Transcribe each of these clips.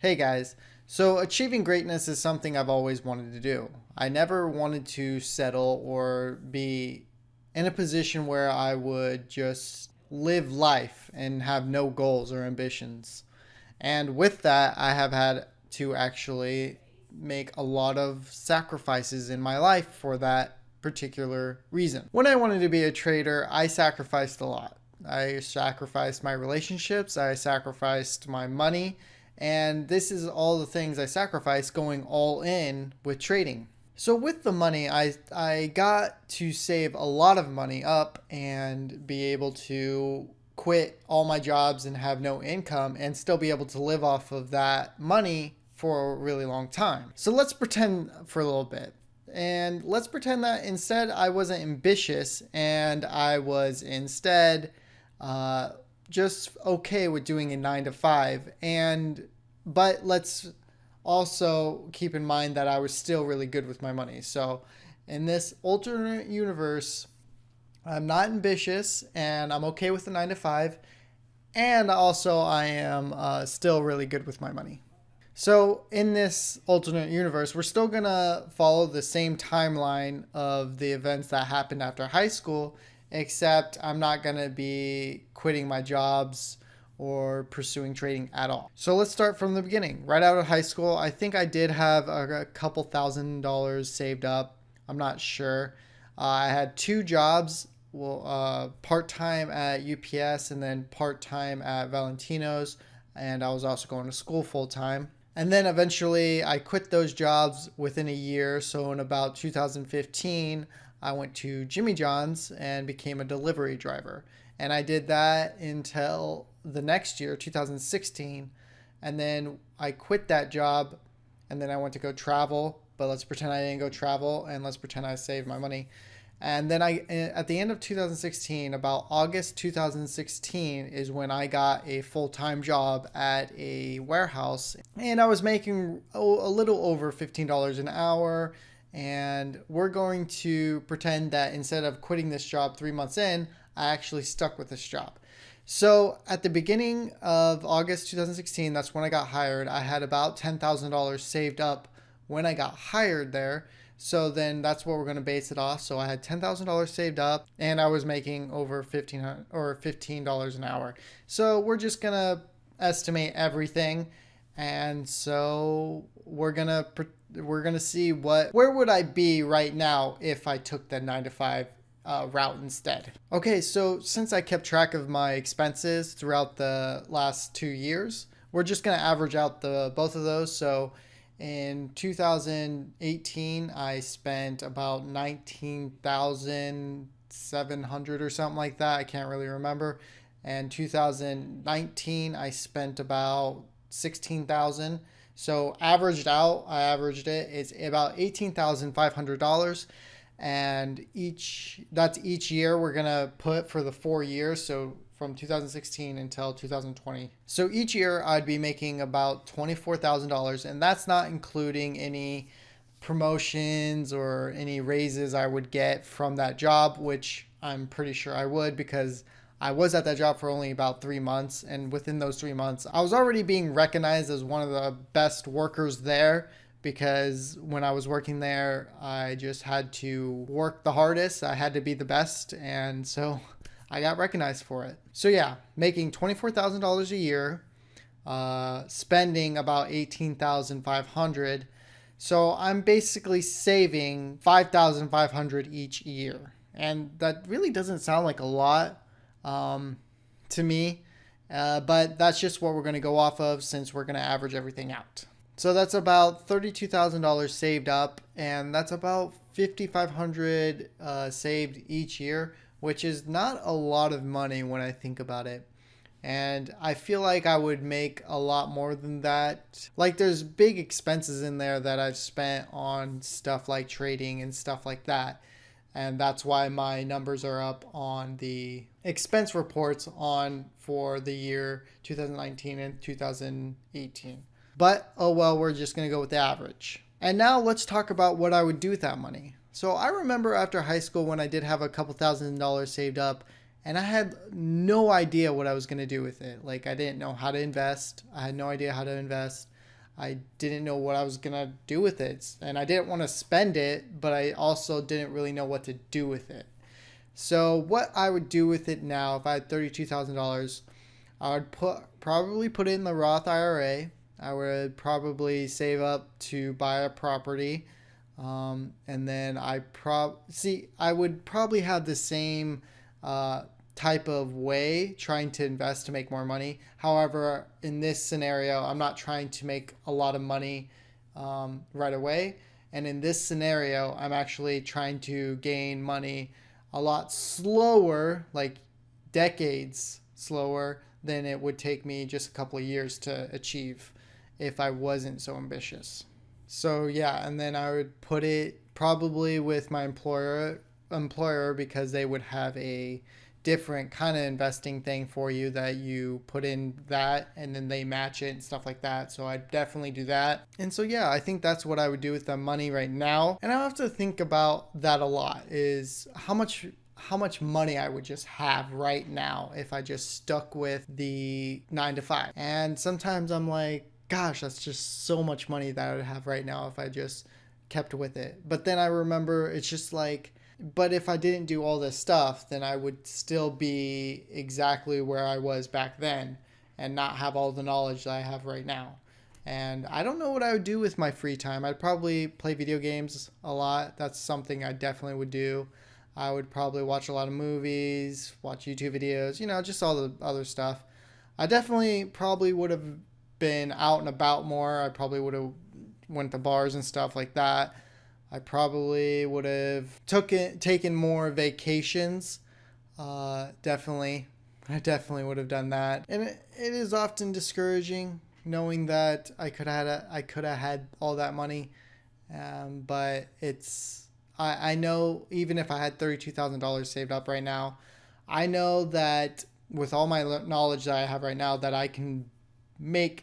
Hey guys, so achieving greatness is something I've always wanted to do. I never wanted to settle or be in a position where I would just live life and have no goals or ambitions. And with that, I have had to actually make a lot of sacrifices in my life for that particular reason. When I wanted to be a trader, I sacrificed a lot. I sacrificed my relationships, I sacrificed my money, and this is all the things I sacrificed going all in with trading. So with the money, I got to save a lot of money up and be able to quit all my jobs and have no income and still be able to live off of that money for a really long time. So let's pretend for a little bit. And let's pretend that instead I wasn't ambitious and I was instead uh, just okay with doing a 9 to 5. But let's also keep in mind that I was still really good with my money. So in this alternate universe, I'm not ambitious and I'm okay with the 9 to 5. And also, I am still really good with my money. So, in this alternate universe, we're still going to follow the same timeline of the events that happened after high school, except I'm not going to be quitting my jobs or pursuing trading at all. So, let's start from the beginning. Right out of high school, I think I did have a couple $1,000s saved up. I'm not sure. I had two jobs, part time at UPS and then part time at Valentino's. And I was also going to school full time. And then eventually I quit those jobs within a year. So in about 2015, I went to Jimmy John's and became a delivery driver. And I did that until the next year, 2016. And then I quit that job and then I went to go travel. But let's pretend I didn't go travel and let's pretend I saved my money. And then at the end of 2016, about August 2016, is when I got a full-time job at a warehouse. And I was making a little over $15 an hour. And we're going to pretend that instead of quitting this job 3 months in, I actually stuck with this job. So at the beginning of August 2016, that's when I got hired. I had about $10,000 saved up when I got hired there. So then that's what we're going to base it off. So I had $10,000 saved up and I was making over $15 an hour. So we're just going to estimate everything. And so we're going to see where would I be right now if I took the 9 to 5 route instead. Okay, so since I kept track of my expenses throughout the last 2 years, we're just going to average out the both of those. So in 2018, I spent about 19,700 or something like that. I can't really remember. And 2019, I spent about 16,000. So I averaged it. It's about $18,500. And that's each year we're gonna put for the 4 years. So from 2016 until 2020. So each year I'd be making about $24,000, and that's not including any promotions or any raises I would get from that job, which I'm pretty sure I would because I was at that job for only about 3 months. And within those 3 months, I was already being recognized as one of the best workers there because when I was working there, I just had to work the hardest. I had to be the best. And so I got recognized for it. So yeah, making $24,000 a year, spending about 18,500. So I'm basically saving 5,500 each year. And that really doesn't sound like a lot to me, but that's just what we're going to go off of since we're going to average everything out. So that's about $32,000 saved up, and that's about 5,500 saved each year, which is not a lot of money when I think about it. And I feel like I would make a lot more than that. Like there's big expenses in there that I've spent on stuff like trading and stuff like that. And that's why my numbers are up on the expense reports for the year 2019 and 2018. But oh well, we're just going to go with the average. And now let's talk about what I would do with that money. So I remember after high school when I did have a couple $1,000s saved up and I had no idea what I was going to do with it. Like I didn't know how to invest. I had no idea how to invest. I didn't know what I was going to do with it. And I didn't want to spend it, but I also didn't really know what to do with it. So what I would do with it now, if I had $32,000, I would probably put it in the Roth IRA. I would probably save up to buy a property. And then I would probably have the same type of way trying to invest to make more money. However, in this scenario, I'm not trying to make a lot of money right away. And in this scenario, I'm actually trying to gain money a lot slower, like decades slower than it would take me just a couple of years to achieve if I wasn't so ambitious. So yeah, and then I would put it probably with my employer because they would have a different kind of investing thing for you that you put in that and then they match it and stuff like that. So I'd definitely do that. And so yeah, I think that's what I would do with the money right now. And I have to think about that a lot, is how much money I would just have right now if I just stuck with the 9 to 5. And sometimes I'm like, gosh, that's just so much money that I would have right now if I just kept with it. But then I remember it's just like, but if I didn't do all this stuff, then I would still be exactly where I was back then and not have all the knowledge that I have right now. And I don't know what I would do with my free time. I'd probably play video games a lot. That's something I definitely would do. I would probably watch a lot of movies, watch YouTube videos, just all the other stuff. I definitely probably would have been out and about more. I probably would have went to bars and stuff like that. I probably would have taken more vacations. Definitely. I definitely would have done that. And it is often discouraging knowing that I could have had all that money. But I know even if I had $32,000 saved up right now, I know that with all my knowledge that I have right now, that I can save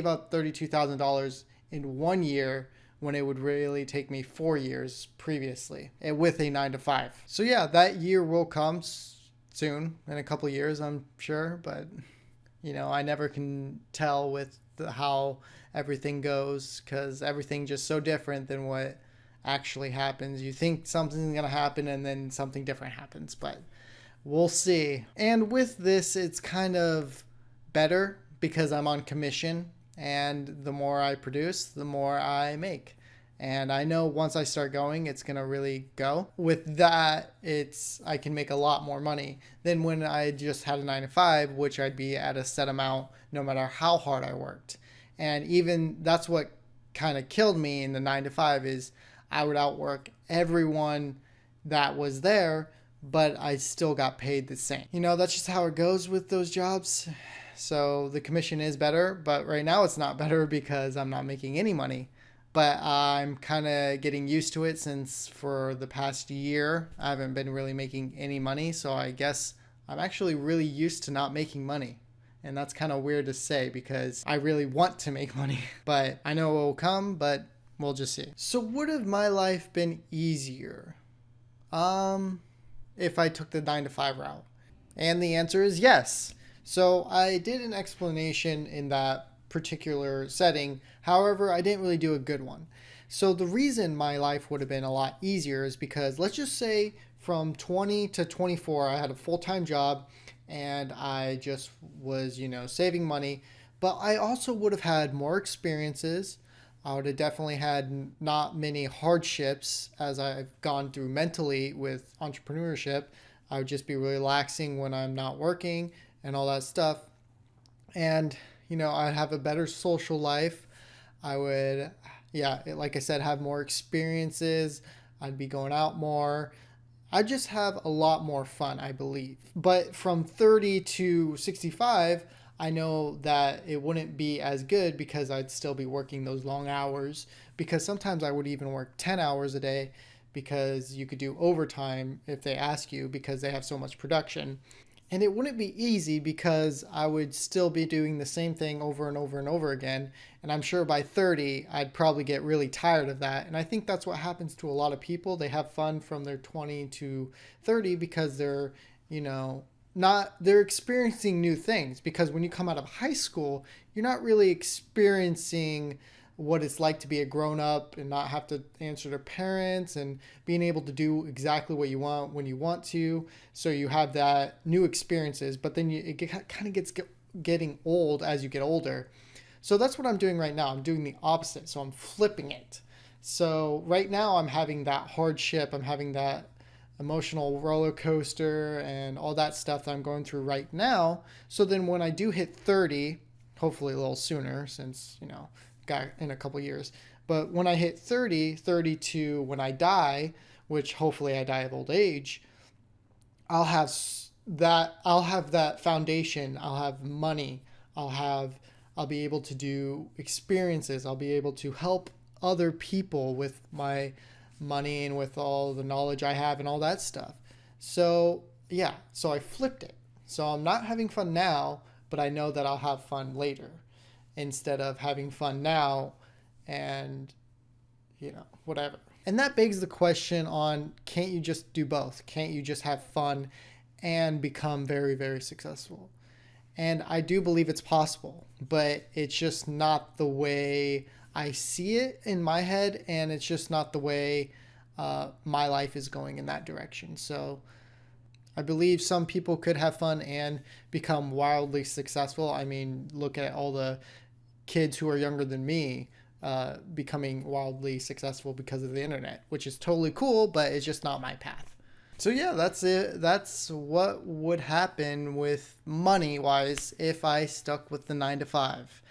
up $32,000 in 1 year when it would really take me 4 years previously with a 9 to 5. So yeah, that year will come soon, in a couple of years, I'm sure. But, I never can tell with how everything goes, because everything's just so different than what actually happens. You think something's going to happen and then something different happens, but we'll see. And with this, it's kind of better because I'm on commission, and the more I produce, the more I make. And I know once I start going, it's going to really go. With that, I can make a lot more money than when I just had a 9 to 5, which I'd be at a set amount no matter how hard I worked. And even that's what kind of killed me in the 9 to 5 is I would outwork everyone that was there, but I still got paid the same. That's just how it goes with those jobs. So the commission is better, but right now it's not better because I'm not making any money. But I'm kind of getting used to it, since for the past year, I haven't been really making any money. So I guess I'm actually really used to not making money. And that's kind of weird to say because I really want to make money. But I know it will come, but we'll just see. So would have my life been easier if I took the 9 to 5 route? And the answer is yes. So I did an explanation in that particular setting. However, I didn't really do a good one. So the reason my life would have been a lot easier is because, let's just say from 20 to 24, I had a full-time job and I just was, saving money. But I also would have had more experiences. I would have definitely had not many hardships as I've gone through mentally with entrepreneurship. I would just be relaxing when I'm not working and all that stuff. And, I'd have a better social life. I would, like I said, have more experiences. I'd be going out more. I'd just have a lot more fun, I believe. But from 30 to 65, I know that it wouldn't be as good because I'd still be working those long hours, because sometimes I would even work 10 hours a day, because you could do overtime if they ask you, because they have so much production. And it wouldn't be easy because I would still be doing the same thing over and over and over again. And I'm sure by 30, I'd probably get really tired of that. And I think that's what happens to a lot of people. They have fun from their 20 to 30 because they're, they're experiencing new things, because when you come out of high school, you're not really experiencing what it's like to be a grown up and not have to answer to parents, and being able to do exactly what you want when you want to. So you have that new experiences, but then kind of gets getting old as you get older. So that's what I'm doing right now. I'm doing the opposite. So I'm flipping it. So right now I'm having that hardship. I'm having that emotional roller coaster and all that stuff that I'm going through right now. So then when I do hit 30, hopefully a little sooner, since, got in a couple years, but when I hit 30, 32, when I die, which hopefully I die of old age, I'll have that foundation. I'll have money. I'll be able to do experiences. I'll be able to help other people with my money and with all the knowledge I have and all that stuff. So yeah, so I flipped it. So I'm not having fun now, but I know that I'll have fun later, instead of having fun now and, whatever. And that begs the question on, can't you just do both? Can't you just have fun and become very, very successful? And I do believe it's possible, but it's just not the way I see it in my head, and it's just not the way my life is going in that direction. So I believe some people could have fun and become wildly successful. I mean, look at all the kids who are younger than me becoming wildly successful because of the internet, which is totally cool, but it's just not my path. So yeah, that's it. That's what would happen with money wise if I stuck with the 9 to 5.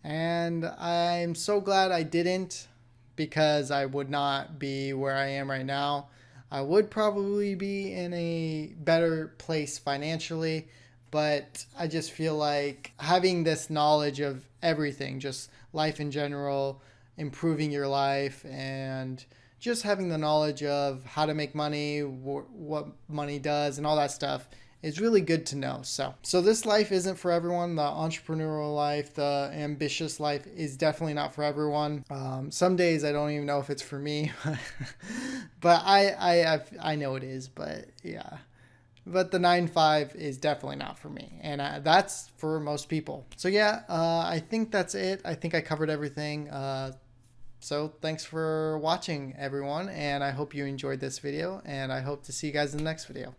And I'm so glad I didn't, because I would not be where I am right now. I would probably be in a better place financially, but I just feel like having this knowledge of everything, just life in general, improving your life, and just having the knowledge of how to make money, what money does, and all that stuff is really good to know. So this life isn't for everyone. The entrepreneurial life, the ambitious life is definitely not for everyone. Some days I don't even know if it's for me, but I know it is. But yeah, but the 9 to 5 is definitely not for me, and that's for most people. So yeah, I think that's it. I think I covered everything. So thanks for watching, everyone, and I hope you enjoyed this video, and I hope to see you guys in the next video.